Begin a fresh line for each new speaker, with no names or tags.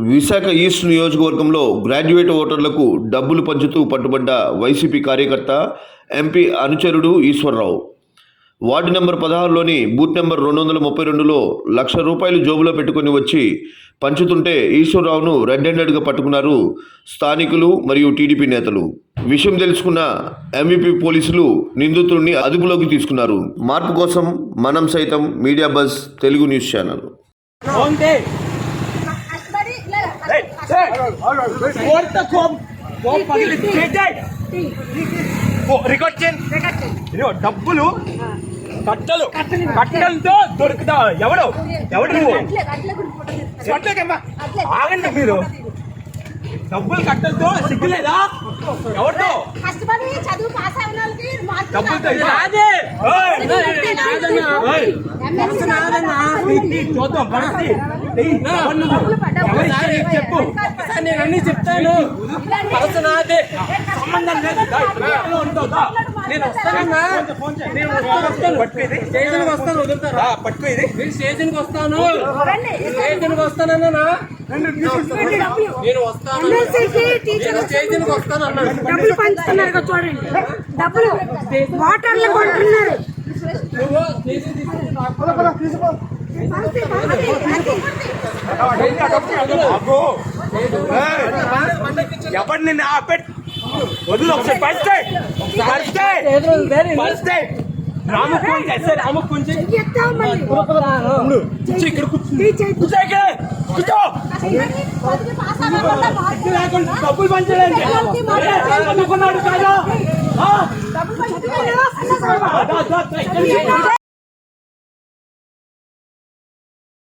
Visakha east నియోజకవర్గంలో graduate ఓటర్లకు డబ్బులు పంచుతూ పట్టుబడ్డ వైసీపీ కార్యకర్త ఎంపీ అనుచరుడు ఈశ్వరరావు. వార్డు నెంబర్ 16లోని బూత్ నెంబర్ 232లో ₹1,00,000 జోబులో పెట్టుకుని వచ్చి పంచుతుంటే ఈశ్వరరావును రెడ్ హ్యాండెడ్గా పట్టుకున్నారు స్థానికులు మరియు టీడీపీ నేతలు. విషయం తెలుసుకున్న ఎంవీపీ పోలీసులు నిందితుడిని అదుపులోకి తీసుకున్నారు. మార్పు కోసం మనం సైతం media buzz Telugu news channel.
డబ్బులు కట్టలతో దొరుకుతా ఎవడు నువ్వు ఆగండి. మీరు డబ్బులు కట్టలతో సిగ్గులేదా? ఎవరితో చెప్పు, నేను అన్ని చెప్తాను. నాదే సంబంధం లేదు. నేను వస్తానన్నా, స్టేషన్కి వస్తాను. వదులుతారా? పట్టుకో, ఇది స్టేషన్కి వస్తాను. స్టేషన్కి వస్తానన్నా, నేను వస్తాను. స్టేషన్కి వస్తాను అన్నాడు.
డబ్బులు పంచుతున్నారు చూడండి, డబ్బులు వాటర్లు కొంటున్నారు.
ఎవరు నిన్ను ఆపెట్ వదులు. ఒకసారి పరిస్తే రాముకు కూర్చో. డబ్బులు పంచడానికి అనుకున్నాడు కదా.